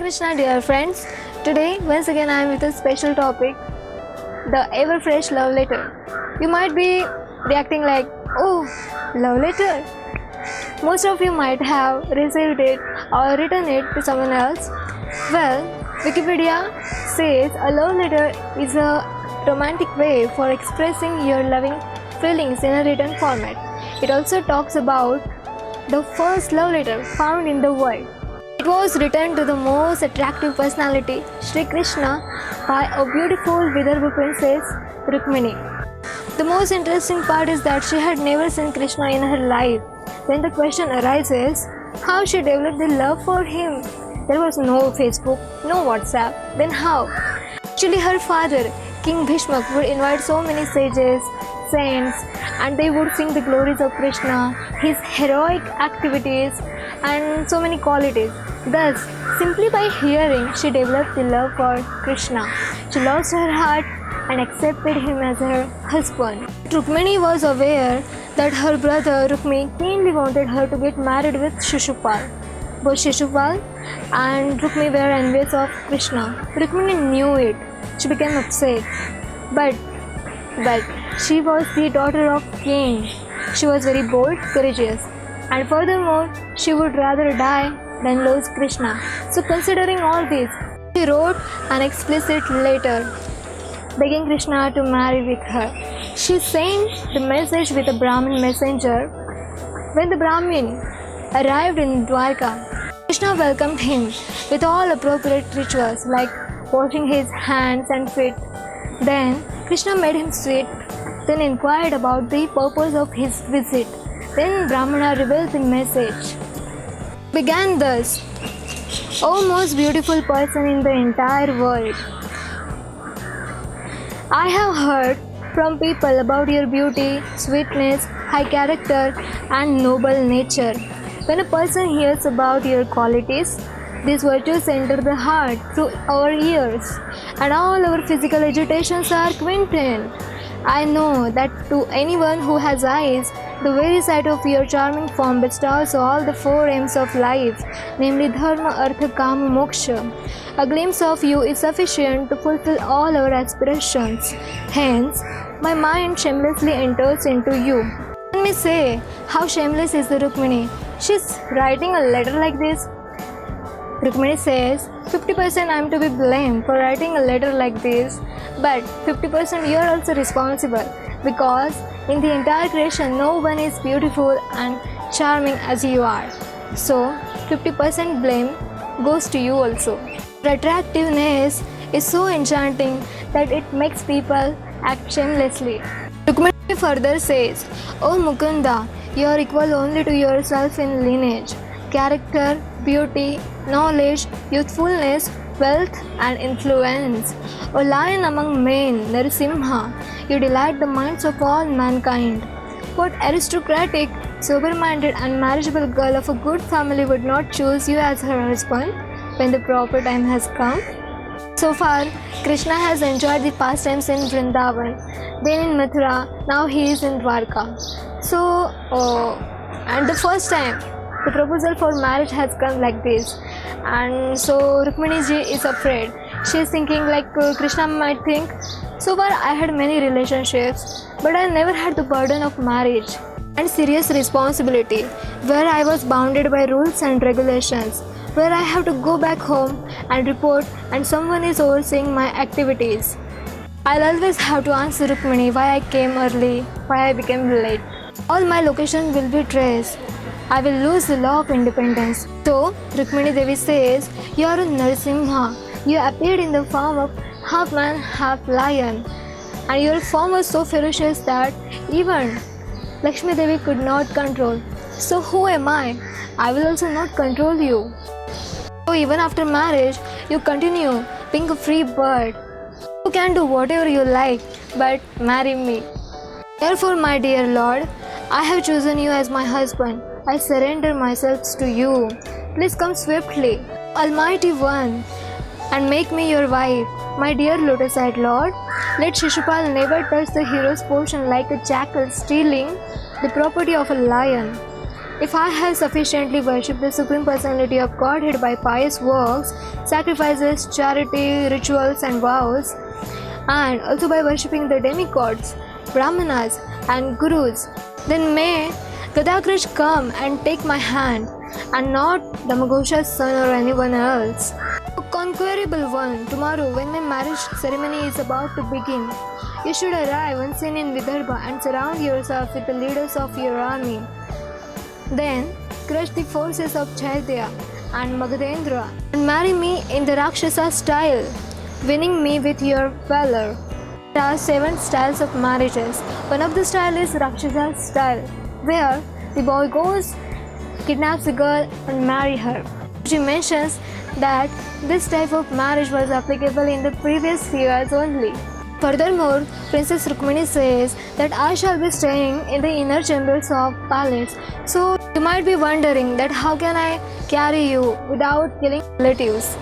Krishna, dear friends. Today, once again, I am with a special topic, the ever fresh love letter. You might be reacting like, oh, love letter. Most of you might have received it or written it to someone else. Well, Wikipedia says a love letter is a romantic way for expressing your loving feelings in a written format. It also talks about the first love letter found in the world. It was written to the most attractive personality, Sri Krishna, by a beautiful Vidarbha princess, Rukmini. The most interesting part is that she had never seen Krishna in her life. Then the question arises, how she developed the love for him? There was no Facebook, no WhatsApp. Then how? Actually, her father, King Bhishma, would invite so many sages, saints, and they would sing the glories of Krishna, his heroic activities, and so many qualities. Thus, simply by hearing, she developed the love for Krishna. She lost her heart and accepted him as her husband. Rukmini was aware that her brother Rukmi keenly wanted her to get married with Shishupal. Both Shishupal and Rukmi were envious of Krishna. Rukmini knew it. She became upset. But she was the daughter of king. She was very bold, courageous, and furthermore, she would rather die than lose Krishna. So considering all this, she wrote an explicit letter begging Krishna to marry with her. She sent the message with a Brahmin messenger. When the Brahmin arrived in Dwarka, Krishna welcomed him with all appropriate rituals like washing his hands and feet. Then Krishna made him sit, then inquired about the purpose of his visit. Then Brahmana revealed the message. Began thus, O most beautiful person in the entire world, I have heard from people about your beauty, sweetness, high character, and noble nature. When a person hears about your qualities, these virtues enter the heart through our ears, and all our physical agitations are quieted. I know that to anyone who has eyes, the very sight of your charming form bestows all the four aims of life, namely Dharma, Artha, Kama, Moksha. A glimpse of you is sufficient to fulfill all our aspirations. Hence, my mind shamelessly enters into you. Let me say, how shameless is the Rukmini? She's writing a letter like this. Rukmini says, 50% I am to be blamed for writing a letter like this, but 50% you are also responsible, because in the entire creation no one is beautiful and charming as you are. So 50% blame goes to you also. Your attractiveness is so enchanting that it makes people act shamelessly. Rukmini further says, O Mukunda, you are equal only to yourself in lineage, character, beauty, knowledge, youthfulness, wealth, and influence. O lion among men, Narasimha, you delight the minds of all mankind. What aristocratic, sober-minded, and marriageable girl of a good family would not choose you as her husband when the proper time has come? So far, Krishna has enjoyed the pastimes in Vrindavan, then in Mathura, now he is in Dwarka. And the first time, the proposal for marriage has come like this, and so Rukmini ji is afraid. She is thinking like Krishna might think, so far I had many relationships, but I never had the burden of marriage and serious responsibility, where I was bounded by rules and regulations, where I have to go back home and report and someone is overseeing my activities. I'll always have to answer Rukmini why I came early, why I became late. All my location will be traced. I will lose the law of independence. So, Rukmini Devi says, you are a Narasimha. You appeared in the form of half man, half lion. And your form was so ferocious that even Lakshmi Devi could not control. So who am I? I will also not control you. So even after marriage, you continue being a free bird. You can do whatever you like, but marry me. Therefore, my dear Lord, I have chosen you as my husband. I surrender myself to you. Please come swiftly, Almighty One, and make me your wife. My dear lotus-eyed Lord, let Shishupal never touch the hero's portion like a jackal stealing the property of a lion. If I have sufficiently worshipped the Supreme Personality of Godhead by pious works, sacrifices, charity, rituals, and vows, and also by worshipping the demigods, Brahmanas, and Gurus, then may Gadagraj come and take my hand, and not Damagosha's son or anyone else. O conquerable one, tomorrow when my marriage ceremony is about to begin, you should arrive unseen in Vidarbha and surround yourself with the leaders of your army. Then crush the forces of Chaitya and Magadendra and marry me in the Rakshasa style, winning me with your valor. There are 7 styles of marriages. One of the style is Rakshasa style, where the boy goes, kidnaps the girl and marry her. She mentions that this type of marriage was applicable in the previous years only. Furthermore, Princess Rukmini says that I shall be staying in the inner chambers of palace. So you might be wondering that how can I carry you without killing relatives.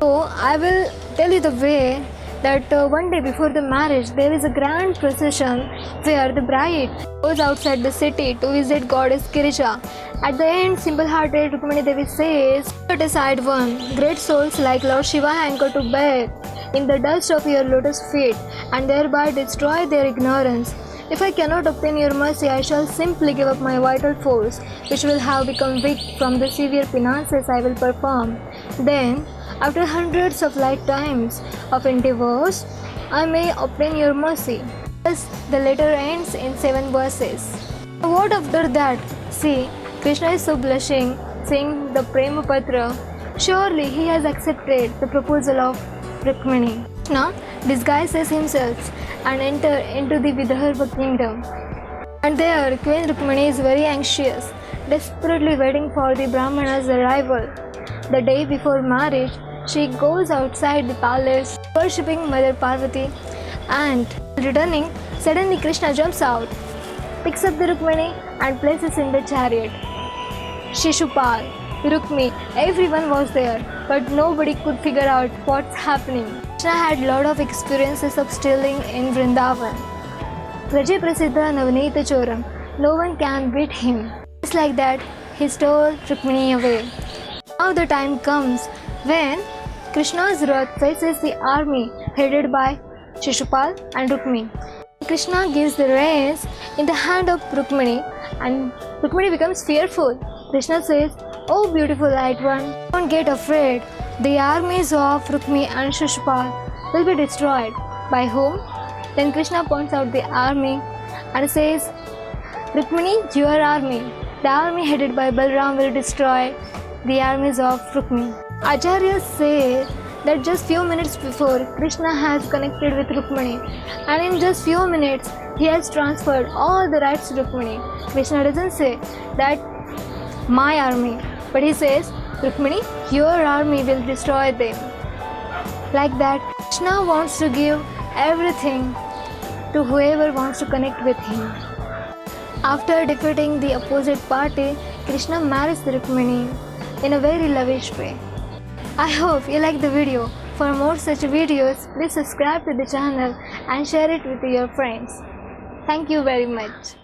So I will tell you the way that one day before the marriage there is a grand procession where the bride goes outside the city to visit goddess Girija. At the end, simple-hearted Rukmini Devi says, "Put aside one, great souls like Lord Shiva hanker to bathe in the dust of your lotus feet and thereby destroy their ignorance. If I cannot obtain your mercy, I shall simply give up my vital force, which will have become weak from the severe penances I will perform. Then, after hundreds of lifetimes of endeavors, I may obtain your mercy." Thus, the letter ends in 7 verses. What after that? See, Krishna is so blushing, saying the Prema Patra. Surely he has accepted the proposal of Rukmini. Krishna disguises himself and enters into the Vidarbha kingdom. And there, Queen Rukmini is very anxious, desperately waiting for the Brahmana's arrival. The day before marriage, she goes outside the palace, worshipping Mother Parvati, and returning, suddenly Krishna jumps out, picks up the Rukmini and places in the chariot. Shishupal, Rukmi, everyone was there, but nobody could figure out what's happening. Krishna had lot of experiences of stealing in Vrindavan. Raja Prasiddha Navneeta Choram, no one can beat him. Just like that, he stole Rukmini away. Now the time comes when Krishna's Rath faces the army headed by Shishupal and Rukmi. Krishna gives the reins in the hand of Rukmini and Rukmini becomes fearful. Krishna says, "Oh beautiful light one, don't get afraid. The armies of Rukmi and Shishupal will be destroyed." By whom? Then Krishna points out the army and says, "Rukmini, your army. The army headed by Balram will destroy the armies of Rukmi." Acharyas say that just few minutes before Krishna has connected with Rukmini, and in just few minutes he has transferred all the rights to Rukmini. Krishna doesn't say that my army, but he says, "Rukmini, your army will destroy them." Like that, Krishna wants to give everything to whoever wants to connect with him. After defeating the opposite party, Krishna marries Rukmini in a very lavish way. I hope you like the video. For more such videos, please subscribe to the channel and share it with your friends. Thank you very much.